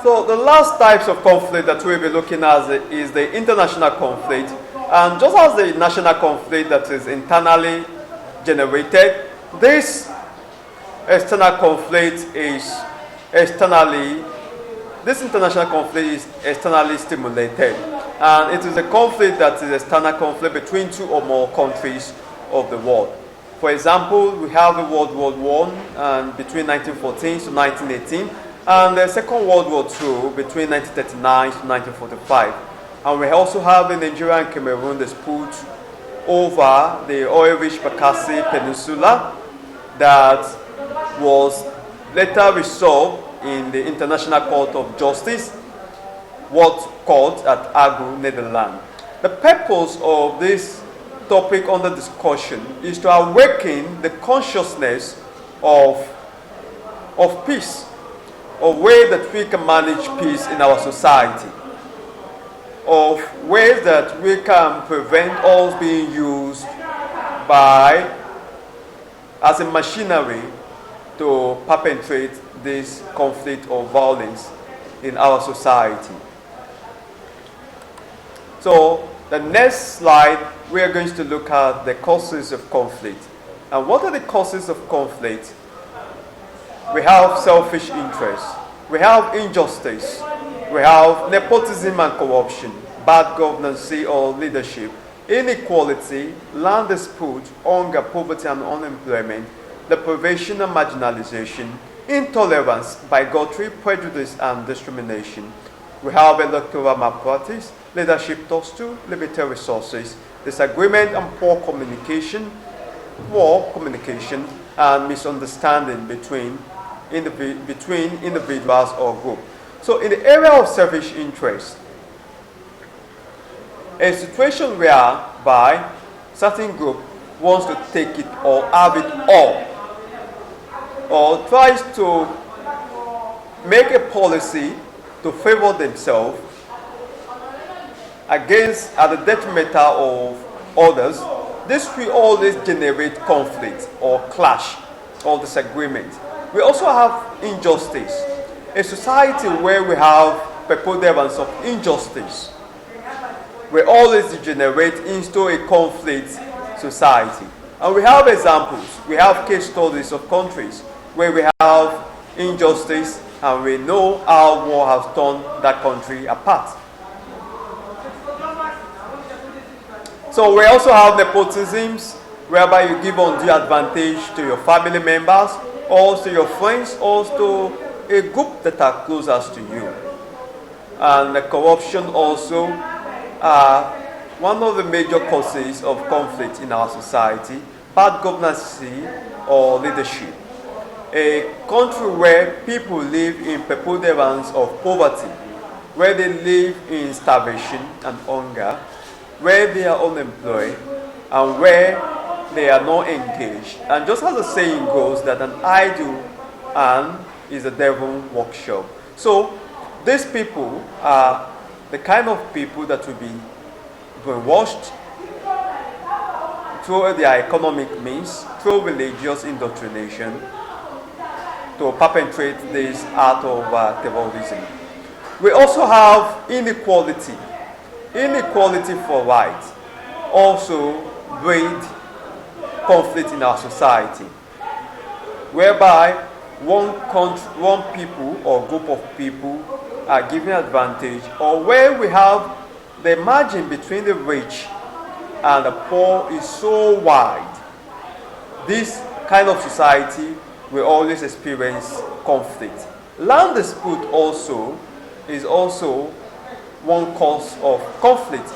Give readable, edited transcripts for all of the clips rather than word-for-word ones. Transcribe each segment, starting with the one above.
So the last types of conflict that we'll be looking at is the international conflict. And just as the national conflict that is internally generated, this external conflict is this international conflict is externally stimulated. And it is a conflict that is external conflict between two or more countries of the world. For example, we have the World War I between 1914 to 1918, and the Second World War II between 1939 to 1945. And we also have the Nigeria and Cameroon dispute over the oil-rich Bakassi Peninsula that was later resolved in the International Court of Justice, what court at Hague, Netherlands. The purpose of this topic under discussion is to awaken the consciousness of peace, of ways that we can manage peace in our society, of ways that we can prevent us being used as a machinery to perpetrate this conflict or violence in our society. So the next slide, we are going to look at the causes of conflict. And what are the causes of conflict? We have selfish interest, we have injustice, we have nepotism and corruption, bad governance or leadership, inequality, land dispute, hunger, poverty and unemployment, deprivation and marginalization, intolerance, bigotry, prejudice and discrimination. We have electoral malpractice, leadership tussle, limited resources, disagreement and poor communication, and misunderstanding between individuals or groups. So in the area of selfish interest, a situation whereby certain group wants to take it or have it all, or tries to make a policy to favor themselves at the detriment of others, this will always generate conflict or clash or disagreement. We also have injustice. A society where we have preponderance of injustice will always degenerate into a conflict society. And we have examples, we have case studies of countries where we have injustice and we know how war has torn that country apart. So we also have nepotisms, whereby you give undue advantage to your family members, or to your friends, or to a group that are closest to you. And the corruption also are one of the major causes of conflict in our society. Bad governance or leadership. A country where people live in preponderance of poverty, where they live in starvation and hunger, where they are unemployed, and where they are not engaged. And just as the saying goes, that an idle hand is a devil workshop. So these people are the kind of people that will be brainwashed through their economic means, through religious indoctrination, to perpetrate this art of terrorism. We also have inequality. Inequality for rights also breed conflict in our society, whereby one people or group of people are given advantage, or where we have the margin between the rich and the poor is so wide. This kind of society will always experience conflict. Land dispute also is also one cause of conflict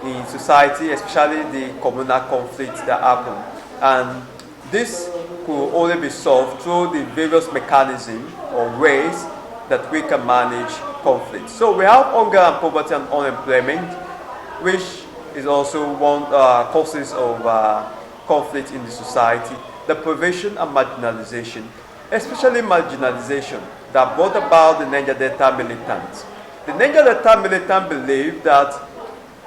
in society, especially the communal conflicts that happen. And this could only be solved through the various mechanisms or ways that we can manage conflict. So we have hunger and poverty and unemployment, which is also one causes of conflict in the society. Deprivation and marginalization, especially marginalization that brought about the Niger Delta militants. The Niger Delta militant believed that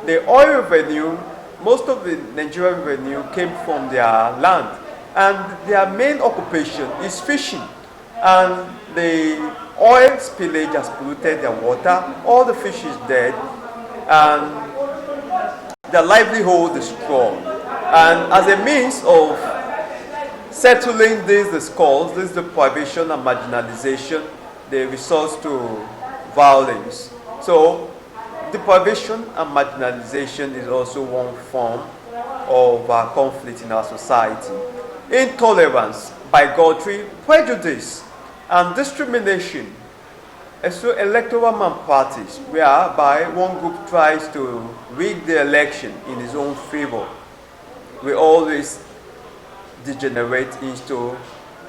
the oil revenue, most of the Nigerian revenue came from their land, and their main occupation is fishing. And the Oil spillage has polluted their water, all the fish is dead, and their livelihood is destroyed. And as a means of settling these scores, this is the prohibition and marginalization, they resort to violence. So deprivation and marginalization is also one form of conflict in our society. Intolerance, bigotry, prejudice, and discrimination. So electoral malpractice, whereby one group tries to rig the election in its own favor, we always degenerate into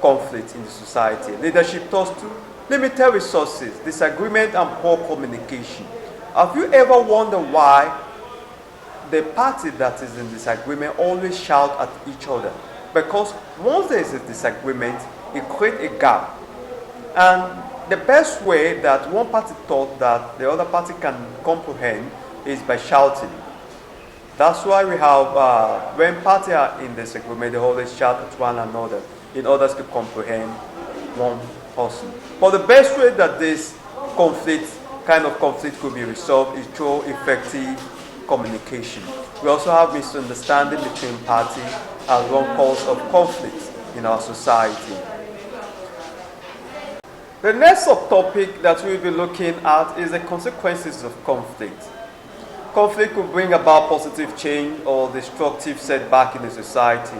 conflict in the society. Leadership thoughts to limited resources, disagreement, and poor communication. Have you ever wondered why the party that is in disagreement always shout at each other? Because once there is a disagreement, it creates a gap. And the best way that one party thought that the other party can comprehend is by shouting. That's why we have, when parties are in disagreement, they always shout at one another in order to comprehend one person. But the best way that this kind of conflict could be resolved is through effective communication. We also have misunderstanding between parties as one cause of conflict in our society. The next subtopic that we'll be looking at is the consequences of conflict. Conflict will bring about positive change or destructive setback in the society.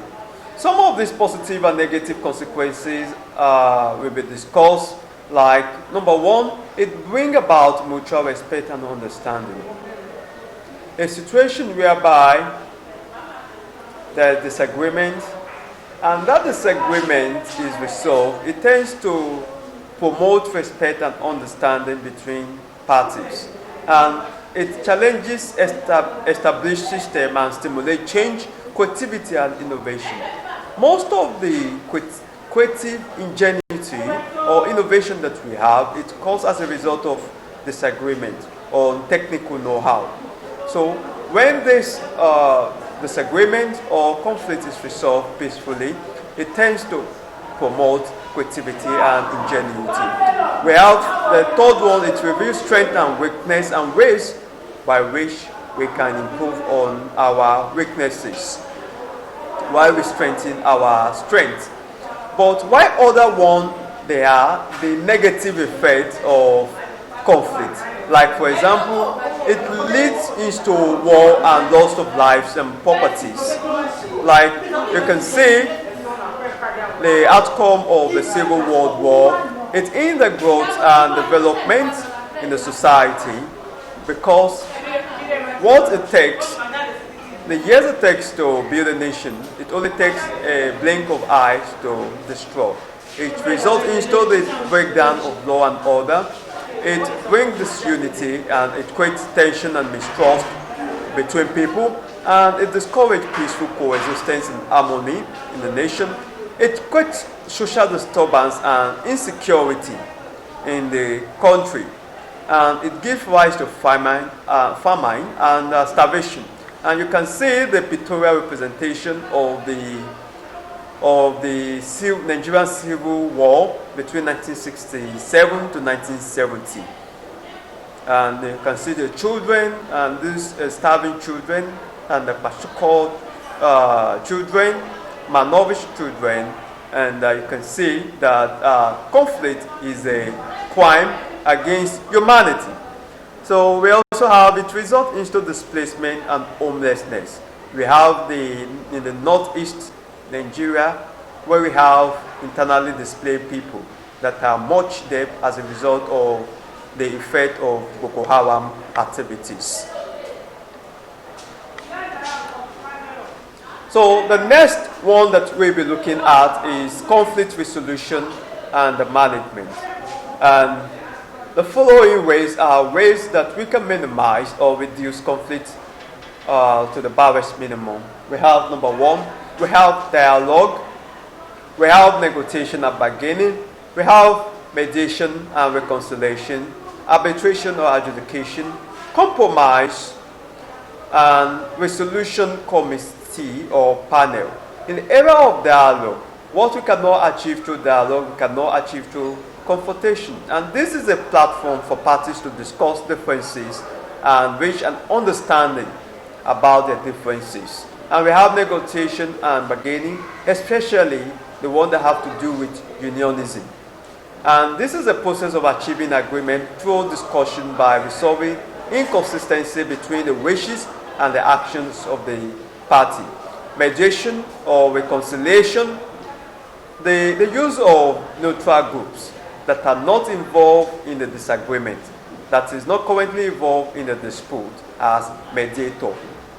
Some of these positive and negative consequences will be discussed, like number one, it brings about mutual respect and understanding. A situation whereby there is disagreement and that disagreement is resolved, it tends to promote respect and understanding between parties. And it challenges established system and stimulates change, creativity, and innovation. Most of the creative ingenuity or innovation that we have, it comes as a result of disagreement or technical know-how. So when this disagreement or conflict is resolved peacefully, it tends to promote creativity and ingenuity. We have the third one, it reveals strength and weakness and ways by which we can improve on our weaknesses while we strengthen our strength. But why other one, they are the negative effect of conflict. Like for example, it leads into war and loss of lives and properties. Like you can see the outcome of the Civil World War, it in the growth and development in the society, because what it takes, the years it takes to build a nation, it only takes a blink of eyes to destroy. It results in the breakdown of law and order. It brings disunity and it creates tension and mistrust between people, and it discourages peaceful coexistence and harmony in the nation. It creates social disturbance and insecurity in the country, and it gives rise to famine and starvation. And you can see the pictorial representation of the Nigerian Civil War between 1967 to 1970. And you can see the children and these starving children and the Pashukod children, malnourished children, and you can see that conflict is a crime against humanity. So we also have it result into displacement and homelessness. We have in the northeast Nigeria, where we have internally displaced people that are much dead as a result of the effect of Boko Haram activities. So the next one that we'll be looking at is conflict resolution and management. And the following ways are ways that we can minimize or reduce conflict to the barest minimum. We have number one, we have dialogue, we have negotiation and bargaining, we have mediation and reconciliation, arbitration or adjudication, compromise, and resolution committee or panel. In the area of dialogue, what we cannot achieve through dialogue, we cannot achieve through confrontation. And this is a platform for parties to discuss differences and reach an understanding about their differences. And we have negotiation and bargaining, especially the one that have to do with unionism. And this is a process of achieving agreement through discussion by resolving inconsistency between the wishes and the actions of the party. Mediation or reconciliation, the use of neutral groups that are not involved in the disagreement, that is not currently involved in the dispute as mediator,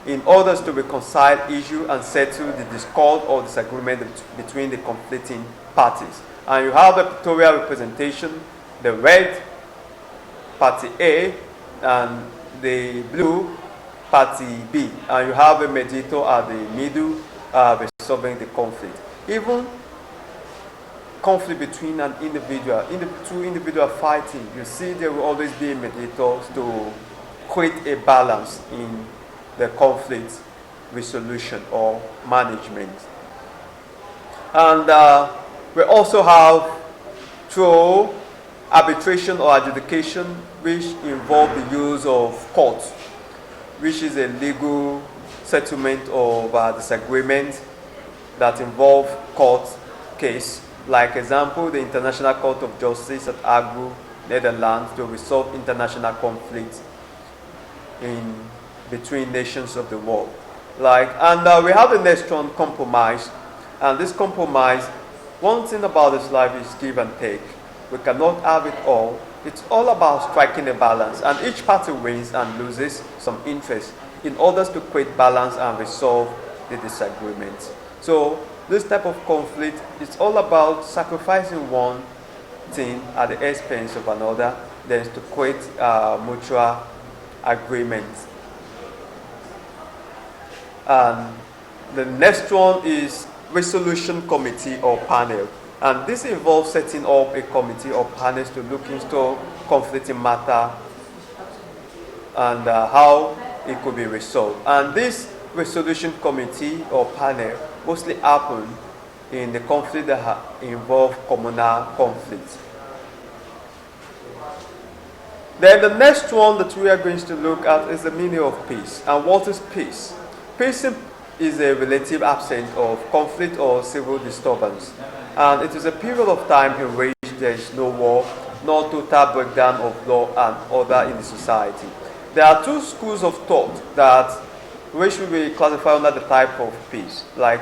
in order to reconcile issue and settle the discord or disagreement between the conflicting parties. And you have the pictorial representation, the red, party A, and the blue, party B. And you have a mediator at the middle resolving the conflict. Even conflict between an individual, two individuals fighting, you see there will always be mediators to create a balance in the conflict resolution or management. And we also have through arbitration or adjudication, which involve the use of court, which is a legal settlement of disagreement that involve court case. Like example, the International Court of Justice at Hague, Netherlands, to resolve international conflicts in between nations of the world. And we have the next one, compromise. And this compromise, one thing about this life is give and take. We cannot have it all. It's all about striking a balance, and each party wins and loses some interest in order to create balance and resolve the disagreement. So this type of conflict is all about sacrificing one thing at the expense of another, then to create mutual agreement. And the next one is resolution committee or panel. And this involves setting up a committee or panels to look into conflicting matter and how it could be resolved. And this resolution committee or panel mostly happen in the conflict that involve communal conflict. Then the next one that we are going to look at is the meaning of peace. And what is peace? Peace is a relative absence of conflict or civil disturbance. And it is a period of time in which there is no war, no total breakdown of law and order in the society. There are two schools of thought that which will be classified under the type of peace, like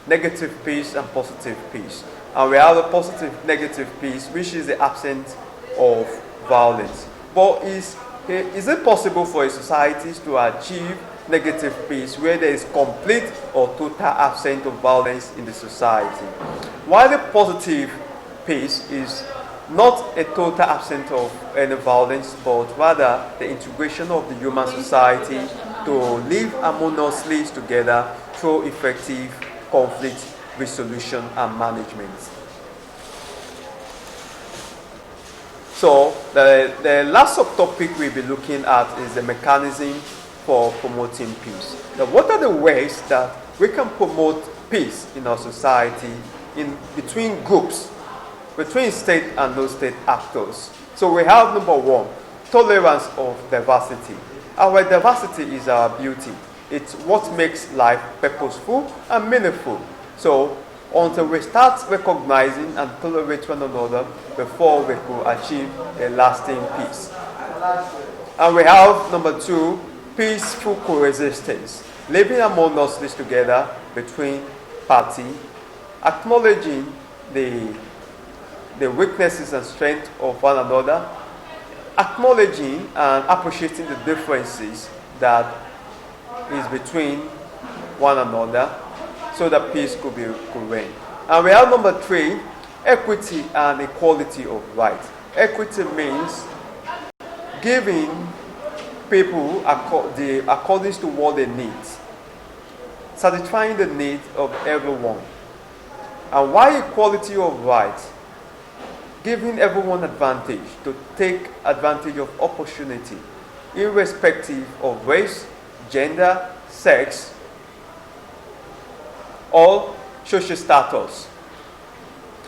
negative peace and positive peace. And we have a positive negative peace, which is the absence of violence. But is it possible for a society to achieve negative peace where there is complete or total absence of violence in the society? While the positive peace is not a total absence of any violence, but rather the integration of the human society to live harmoniously together through effective conflict resolution and management. So the last subtopic we'll be looking at is the mechanism for promoting peace. Now, what are the ways that we can promote peace in our society in between groups, between state and non-state actors? So we have number one, tolerance of diversity. Our diversity is our beauty. It's what makes life purposeful and meaningful. So until we start recognizing and tolerate one another before we could achieve a lasting peace. And we have number two, peaceful coexistence, living harmoniously together between parties, acknowledging the weaknesses and strengths of one another, acknowledging and appreciating the differences that is between one another, so that peace could reign. And we have number three, equity and equality of rights. Equity means giving people according to what they need, satisfying the needs of everyone. And why equality of rights? Giving everyone advantage to take advantage of opportunity, irrespective of race, gender, sex, or social status.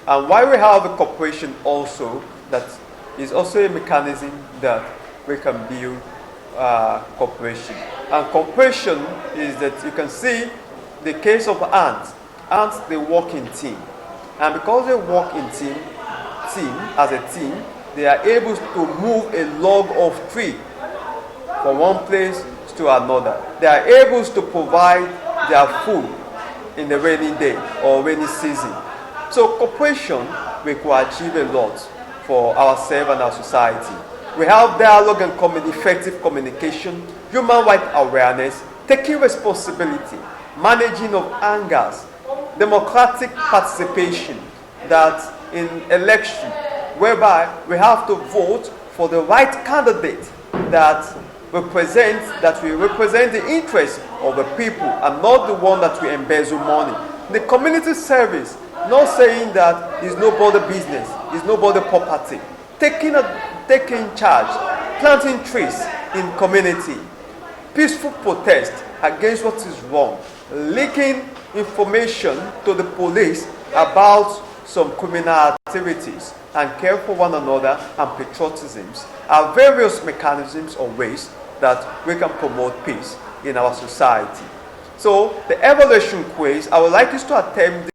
And why we have a cooperation also, that is also a mechanism that we can build cooperation. And cooperation is that you can see the case of ants. Ants, they work in team. And because they work in team as a team, they are able to move a log of tree from one place to another. They are able to provide their food in the rainy day or rainy season. So cooperation, we could achieve a lot for ourselves and our society. We have dialogue and effective communication, human rights awareness, taking responsibility, managing of angers, democratic participation, that in election, whereby we have to vote for the right candidate that we represent the interests of the people and not the one that we embezzle money. The community service, not saying that it's nobody's business, it's nobody's property. Taking charge, planting trees in community, peaceful protest against what is wrong, leaking information to the police about some criminal activities, and care for one another and patriotisms are various mechanisms or ways that we can promote peace in our society. So the evaluation quiz, I would like you to attempt